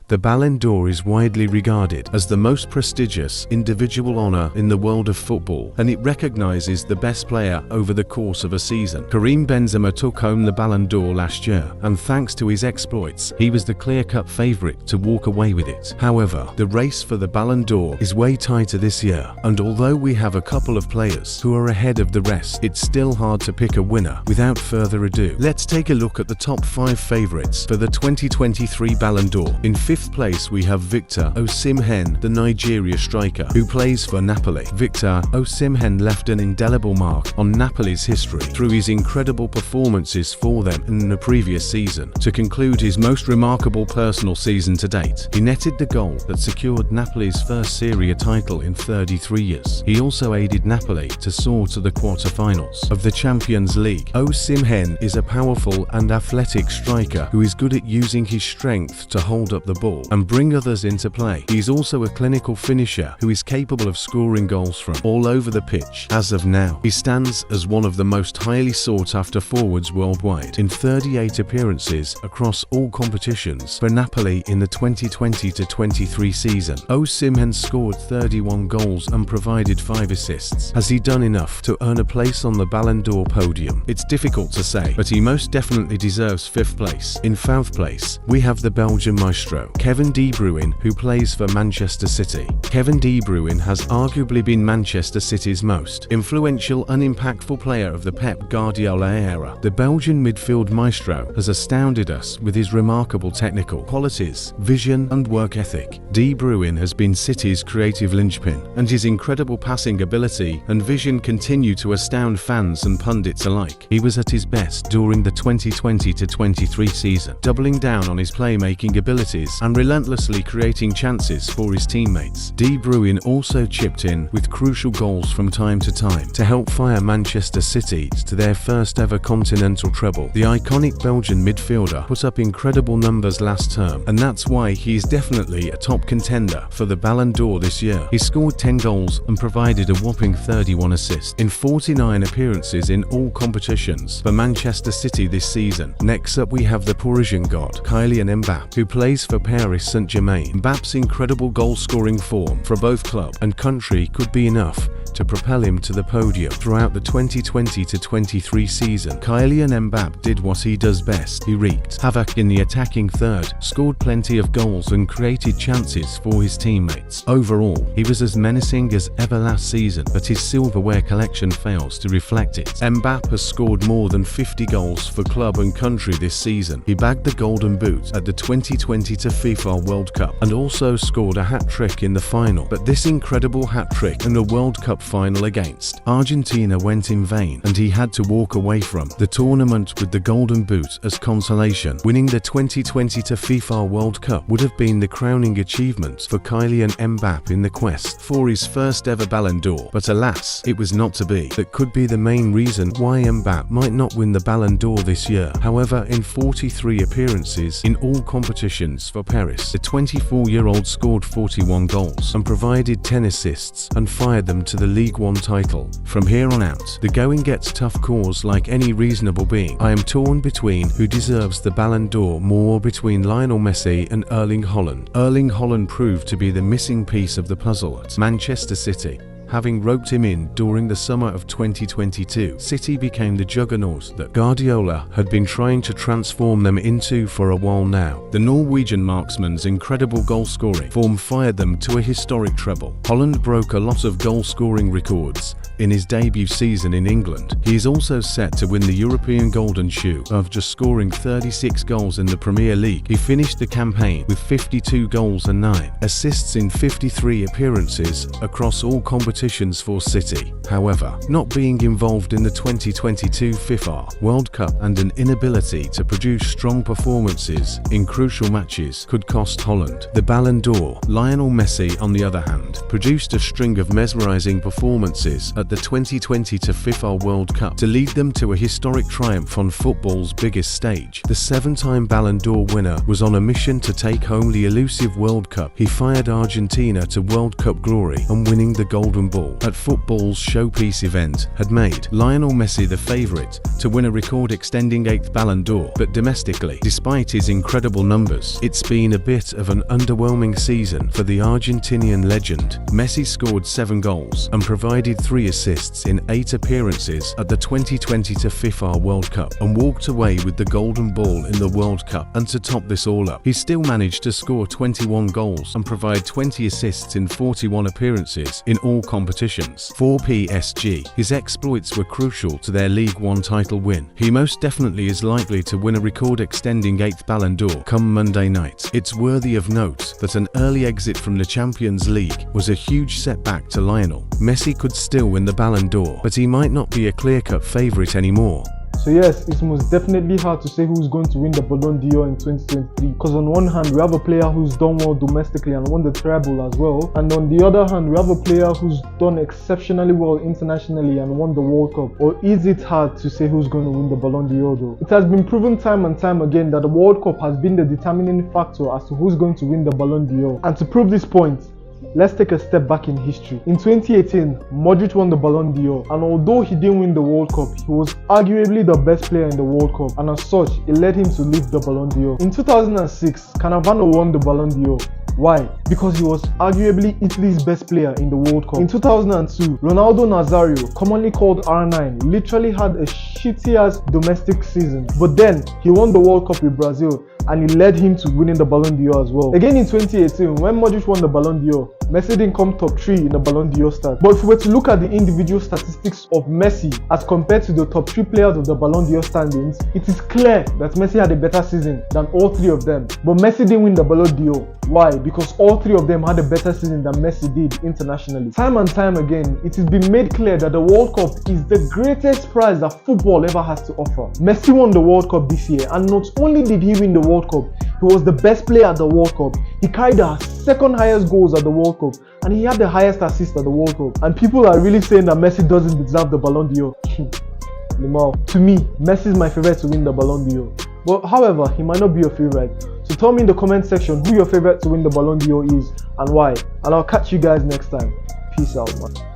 The Ballon d'Or is widely regarded as the most prestigious individual honor in the world of football, and it recognizes the best player over the course of a season. Karim Benzema took home the Ballon d'Or last year, and thanks to his exploits, he was the clear-cut favorite to walk away with it. However, the race for the Ballon d'Or is way tighter this year, and although we have a couple of players who are ahead of the rest, it's still hard to pick a winner. Without further ado, let's take a look at the top 5 favorites for the 2023 Ballon d'Or. In 5th place, we have Victor Osimhen, the Nigeria striker who plays for Napoli. Victor Osimhen left an indelible mark on Napoli's history through his incredible performances for them in the previous season. To conclude his most remarkable personal season to date, he netted the goal that secured Napoli's first Serie A title in 33 years. He also aided Napoli to soar to the quarter-finals of the Champions League. Osimhen is a powerful and athletic striker who is good at using his strength to hold up the ball and bring others into play. He is also a clinical finisher who is capable of scoring goals from all over the pitch. As of now, he stands as one of the most highly sought-after forwards worldwide. In 38 appearances across all competitions for Napoli in the 2020-23 season, Osimhen scored 31 goals and provided 5 assists. Has he done enough to earn a place on the Ballon d'Or podium? It's difficult to say, but he most definitely deserves 5th place. In 4th place, we have the Belgian maestro, Kevin De Bruyne, who plays for Manchester City. Kevin De Bruyne has arguably been Manchester City's most influential and impactful player of the Pep Guardiola era. The Belgian midfield maestro has astounded us with his remarkable technical qualities, vision and work ethic. De Bruyne has been City's creative linchpin, and his incredible passing ability and vision continue to astound fans and pundits alike. He was at his best during the 2020-23 season, doubling down on his playmaking abilities and relentlessly creating chances for his teammates. De Bruyne also chipped in with crucial goals from time to time to help fire Manchester City to their first ever continental treble. The iconic Belgian midfielder put up incredible numbers last term, and that's why he is definitely a top contender for the Ballon d'Or this year. He scored 10 goals and provided a whopping 31 assists in 49 appearances in all competitions for Manchester City this season. Next up, we have the Parisian god, Kylian Mbappé, who plays for Paris Saint-Germain. Mbappe's incredible goal-scoring form for both club and country could be enough to propel him to the podium. Throughout the 2020-23 season, Kylian Mbappé did what he does best. He wreaked havoc in the attacking third, scored plenty of goals and created chances for his teammates. Overall, he was as menacing as ever last season, but his silverware collection fails to reflect it. Mbappé has scored more than 50 goals for club and country this season. He bagged the Golden Boot at the 2020 FIFA World Cup and also scored a hat-trick in the final, but this incredible hat-trick in the World Cup final against Argentina went in vain, and he had to walk away from the tournament with the Golden Boot as consolation. Winning the 2020 FIFA World Cup would have been the crowning achievement for Kylian Mbappé in the quest for his first ever Ballon d'Or, but alas, it was not to be. That could be the main reason why Mbappé might not win the Ballon d'Or this year. However, in 43 appearances in all competitions for Paris, the 24-year-old scored 41 goals and provided 10 assists and fired them to the League One title. From here on out, the going gets tough cause like any reasonable being. I am torn between who deserves the Ballon d'Or more, between Lionel Messi and Erling Haaland. Erling Haaland proved to be the missing piece of the puzzle at Manchester City. Having roped him in during the summer of 2022, City became the juggernaut that Guardiola had been trying to transform them into for a while now. The Norwegian marksman's incredible goal-scoring form fired them to a historic treble. Haaland broke a lot of goal-scoring records in his debut season in England. He is also set to win the European Golden Shoe after scoring 36 goals in the Premier League. He finished the campaign with 52 goals and 9 assists in 53 appearances across all competitions for City. However, not being involved in the 2022 FIFA World Cup and an inability to produce strong performances in crucial matches could cost Haaland the Ballon d'Or. Lionel Messi, on the other hand, produced a string of mesmerizing performances at the 2020 FIFA World Cup to lead them to a historic triumph on football's biggest stage. The 7-time Ballon d'Or winner was on a mission to take home the elusive World Cup. He fired Argentina to World Cup glory and winning the Golden Golden Ball at football's showpiece event had made Lionel Messi the favourite to win a record-extending 8th Ballon d'Or, but domestically, despite his incredible numbers, it's been a bit of an underwhelming season for the Argentinian legend. Messi scored 7 goals and provided 3 assists in 8 appearances at the 2022 FIFA World Cup and walked away with the Golden Ball in the World Cup. And to top this all up, he still managed to score 21 goals and provide 20 assists in 41 appearances in all competitions. For PSG, his exploits were crucial to their League One title win. He most definitely is likely to win a record-extending 8th Ballon d'Or come Monday night. It's worthy of note that an early exit from the Champions League was a huge setback to Lionel. Messi could still win the Ballon d'Or, but he might not be a clear-cut favourite anymore. So yes, it's most definitely hard to say who's going to win the Ballon d'Or in 2023, because on one hand we have a player who's done well domestically and won the treble as well, and on the other hand we have a player who's done exceptionally well internationally and won the World Cup. Or is it hard to say who's going to win the Ballon d'Or though? It has been proven time and time again that the World Cup has been the determining factor as to who's going to win the Ballon d'Or. And to prove this point, let's take a step back in history. In 2018, Modric won the Ballon d'Or, and although he didn't win the World Cup, he was arguably the best player in the World Cup, and as such, it led him to lift the Ballon d'Or. In 2006, Cannavaro won the Ballon d'Or. Why? Because he was arguably Italy's best player in the World Cup. In 2002, Ronaldo Nazario, commonly called R9, literally had a shitty-ass domestic season, but then he won the World Cup with Brazil, and it led him to winning the Ballon d'Or as well. Again in 2018, when Modric won the Ballon d'Or, Messi didn't come top 3 in the Ballon d'Or stats. But if we were to look at the individual statistics of Messi as compared to the top 3 players of the Ballon d'Or standings, it is clear that Messi had a better season than all 3 of them. But Messi didn't win the Ballon d'Or. Why? Because all 3 of them had a better season than Messi did internationally. Time and time again, it has been made clear that the World Cup is the greatest prize that football ever has to offer. Messi won the World Cup this year, and not only did he win the World Cup, he was the best player at the World Cup. He carried the second highest goals at the World Cup, and he had the highest assists at the World Cup. And people are really saying that Messi doesn't deserve the Ballon d'Or. To me, Messi is my favorite to win the Ballon d'Or. But however, he might not be your favorite. So tell me in the comment section who your favorite to win the Ballon d'Or is and why. And I'll catch you guys next time. Peace out, man.